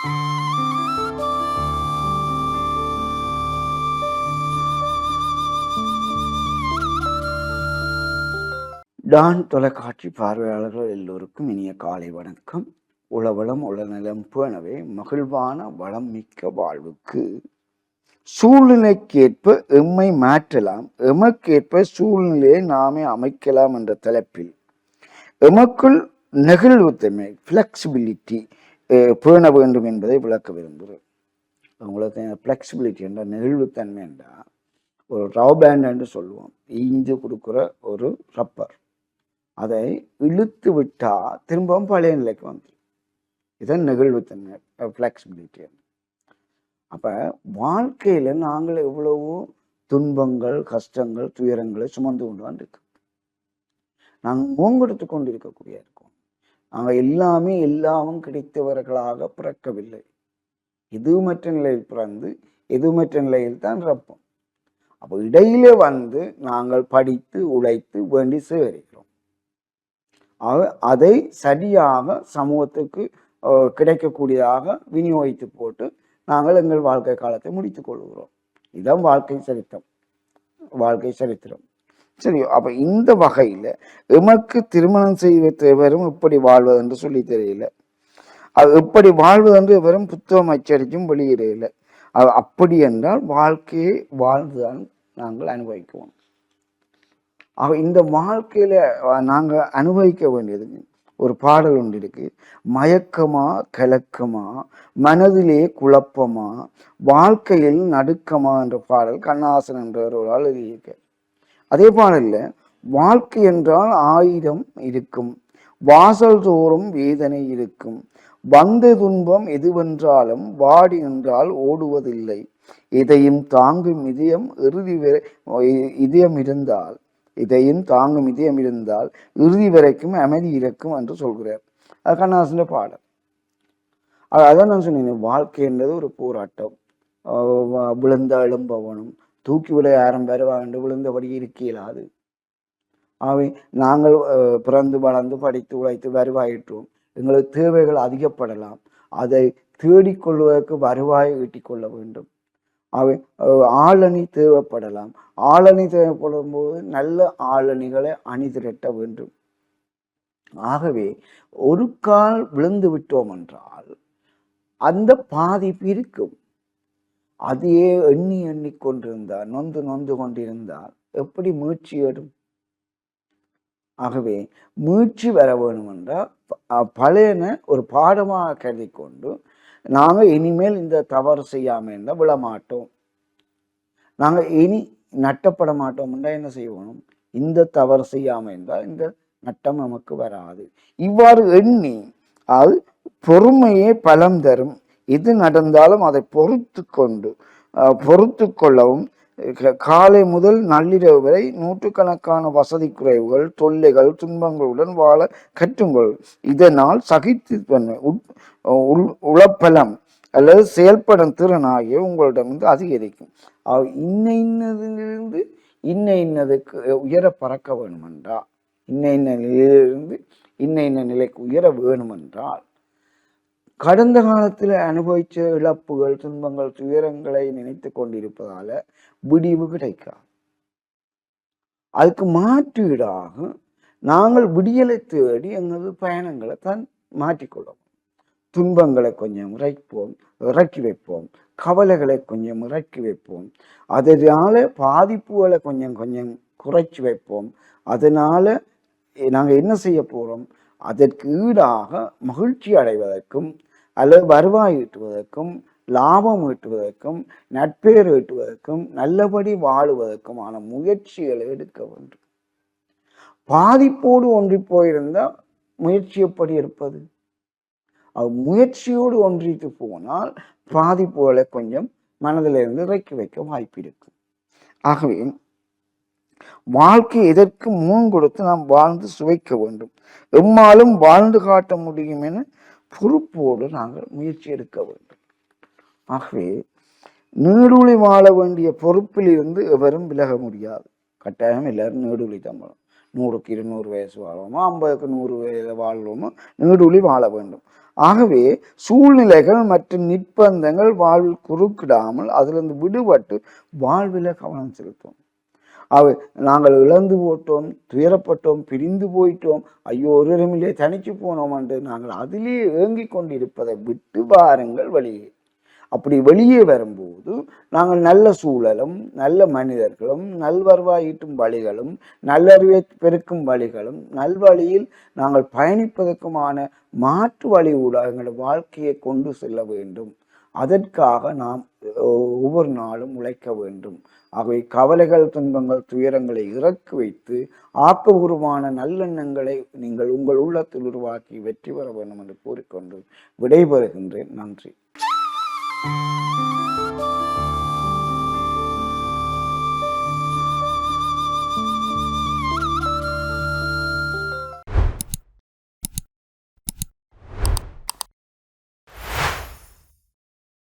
Don தொலைக்காட்சி பார்வையாளர்கள் எல்லோருக்கும் இனிய காலை வணக்கம். உளவளம் உளநலம் பேணவே மகிழ்வான வளம் மிக்க வாழ்வுக்கு சூழ்நிலைக்கேற்ப எம்மை மாற்றலாம், எமக்கேற்ப சூழ்நிலையை நாமே அமைக்கலாம் என்ற தலைப்பில் எமக்குள் நெகிழ்வுத்தன்மை ஃப்ளெக்சிபிலிட்டி பேண வேண்டும் என்பதை விளக்க விரும்புகிறேன். உங்களுக்கு ஃப்ளெக்சிபிலிட்டி என்ற நெகிழ்வுத்தன்மை என்றால் ஒரு ரவ் பேண்ட் என்று சொல்லுவோம். ஈஞ்சு கொடுக்குற ஒரு ரப்பர், அதை இழுத்து விட்டால் திரும்பவும் பழைய நிலைக்கு வந்துடும். இதுதான் நெகிழ்வுத்தன்மை, ஃப்ளெக்சிபிலிட்டி. அப்போ வாழ்க்கையில் நாங்கள் எவ்வளவோ துன்பங்கள், கஷ்டங்கள், துயரங்களை சுமந்து கொண்டு வந்துருக்கு. நாங்கள் ஓங்கெடுத்து கொண்டு இருக்கக்கூடிய இருக்கோம். நாங்கள் எல்லாமும் கிடைத்தவர்களாக பிறக்கவில்லை. எதுவுமற்ற நிலையில் பிறந்து எதுவுமற்ற நிலையில் தான் இறப்போம். அப்போ இடையிலே வந்து நாங்கள் படித்து உழைத்து வேண்டி சேகரிக்கிறோம். அதை சரியாக சமூகத்துக்கு கிடைக்கக்கூடியதாக விநியோகித்து போட்டு நாங்கள் எங்கள் வாழ்க்கை காலத்தை முடித்துக் கொள்கிறோம். இதுதான் வாழ்க்கை சரித்திரம். சரி, அப்ப இந்த வகையில எமக்கு திருமணம் செய்வரும் இப்படி வாழ்வது என்று சொல்லி தெரியல. அது எப்படி வாழ்வது என்று வெறும் புத்தகம் அச்சடிக்கும் வெளியிடையில. அப்படி என்றால் வாழ்க்கையை வாழ்ந்துதான் நாங்கள் அனுபவிக்குவோம். இந்த வாழ்க்கையில நாங்க அனுபவிக்க வேண்டியது ஒரு பாடல் ஒன்று இருக்கு. மயக்கமா கலக்கமா, மனதிலே குழப்பமா, வாழ்க்கையில் நடுக்கமா என்ற பாடல் கண்ணாசன் என்றவர்களால் எழுதியிருக்க. அதே பாடல்ல வாழ்க்கை என்றால் 1000 இருக்கும், வாசல் தோறும் வேதனை இருக்கும், வந்த துன்பம் எதுவென்றாலும் வாடி என்றால் ஓடுவதில்லை, இதையும் தாங்கும் இதயம் இருந்தால் இறுதி வரைக்கும் அமைதி இருக்கும் என்று சொல்கிறார். அது கண்ணாசன பாடல். அதான் நான் சொன்னேன், வாழ்க்கை என்றது ஒரு போராட்டம். விழுந்த எழும்பவனும் தூக்கிவிட யாரும் வருவாங்க, விழுந்தபடி இருக்க இயலாது. அவை நாங்கள் பிறந்து வளர்ந்து படித்து உழைத்து வருவாயிற்றோம். எங்களுக்கு தேவைகள் அதிகப்படலாம். அதை தேடிக்கொள்வதற்கு வருவாயை ஈட்டிக்கொள்ள வேண்டும். அவை ஆளணி தேவைப்படலாம். ஆளணி தேவைப்படும் போது நல்ல ஆளணிகளை அணிதிரட்ட வேண்டும். ஆகவே ஒரு கால் விழுந்து விட்டோம் என்றால் அந்த பாதிப்பு இருக்கும். அதையே எண்ணிக்கொண்டிருந்தால், நொந்து கொண்டிருந்தால் எப்படி மீட்சி வரும்? ஆகவே மீட்சி வர வேணும் என்றால் பழையன ஒரு பாடமாக கருதி கொண்டு நாங்கள் இனிமேல் இந்த தவறு செய்யாமல் இருந்தால் விழமாட்டோம், நாங்கள் இனி நட்டப்பட மாட்டோம் என்றால் என்ன செய்வோம்? இந்த தவறு செய்யாமல் இருந்தால் இந்த நட்டம் நமக்கு வராது. இவ்வாறு எண்ணி அது பொறுமையே பலம் தரும். எது நடந்தாலும் அதை பொறுத்து கொள்ளவும் காலை முதல் நள்ளிரவு வரை நூற்றுக்கணக்கான வசதி குறைவுகள், தொல்லைகள், துன்பங்களுடன் வாழ கற்றுங்கள். இதனால் சகித்து உளப்பலம் அல்லது செயல்படும் திறன் ஆகிய உங்களிடமிருந்து அதிகரிக்கும். இன்னதிலிருந்து இன்னதுக்கு உயர பறக்க வேணுமென்றால், இன்ன நிலையிலிருந்து இன்ன நிலைக்கு உயர வேணுமென்றால் கடந்த காலத்தில் அனுபவிச்ச இழப்புகள், துன்பங்கள், துயரங்களை நினைத்து கொண்டிருப்பதால விடிவு கிடைக்காது. அதுக்கு மாற்றீடாக நாங்கள் விடியலை தேடி எங்களது பயணங்களை தான் மாற்றிக்கொள்ளும். துன்பங்களை கொஞ்சம் இறக்கி வைப்போம், கவலைகளை கொஞ்சம் இறக்கி வைப்போம், அதனால பாதிப்புகளை கொஞ்சம் குறைச்சி வைப்போம். அதனால நாங்கள் என்ன செய்ய போறோம்? அதற்கு ஈடாக மகிழ்ச்சி அடைவதற்கும் அல்லது வருவாய் ஈட்டுவதற்கும் லாபம் ஈட்டுவதற்கும் நட்பேர் ஈட்டுவதற்கும் நல்லபடி வாழுவதற்குமான முயற்சிகளை எடுக்க வேண்டும். பாதிப்போடு ஒன்றி போயிருந்தால் முயற்சி எப்படி இருப்பது? முயற்சியோடு ஒன்றித்து போனால் பாதிப்புகளை கொஞ்சம் மனதிலிருந்து இறக்கி வைக்க வாய்ப்பு இருக்கும். ஆகவே வாழ்க்கை எதற்கு கொடுத்து நாம் வாழ்ந்து சுவைக்க வேண்டும், எம்மாலும் வாழ்ந்து காட்ட முடியும் என பொறுப்போடு நாங்கள் முயற்சி எடுக்க வேண்டும். ஆகவே நீடுழி வாழ வேண்டிய பொறுப்பில் இருந்து எவரும் விலக முடியாது. கட்டாயம் எல்லாரும் நீடுழி தமிழும் 100க்கு 200 வயசு வாழ்வோமோ, 50க்கு 100 வயது வாழ்வோமோ, நீடுழி வாழ வேண்டும். ஆகவே சூழ்நிலைகள் மற்றும் நிர்பந்தங்கள் வாழ்வில் குறுக்கிடாமல் அதிலிருந்து விடுபட்டு வாழ்வில கவனம் செலுத்தும். நாங்கள் இழந்து போட்டோம், துயரப்பட்டோம், பிரிந்து போயிட்டோம், ஐயோ ஒரு இடமில்லே தனிச்சு போனோம் என்று நாங்கள் அதிலேயே ஏங்கிக் கொண்டிருப்பதை விட்டு வாருங்கள் வெளியே. அப்படி வெளியே வரும்போது நாங்கள் நல்ல சூழலும் நல்ல மனிதர்களும் நல்வருவாய் ஈட்டும் வழிகளும் நல்லறிவை பெருக்கும் வழிகளும் நல்வழியில் நாங்கள் பயணிப்பதற்குமான மாற்று வழி ஊடாக எங்களுடைய வாழ்க்கையை கொண்டு செல்ல வேண்டும். அதற்காக நாம் ஒவ்வொரு நாளும் உழைக்க வேண்டும். ஆகவே கவலைகள், துன்பங்கள், துயரங்களை இறக்கி வைத்து ஆக்கபூர்வமான நல்லெண்ணங்களை நீங்கள் உங்கள் உள்ளத்தில் உருவாக்கி வெற்றி பெற வேண்டும் என்று கூறிக்கொண்டு விடைபெறுகின்றேன். நன்றி.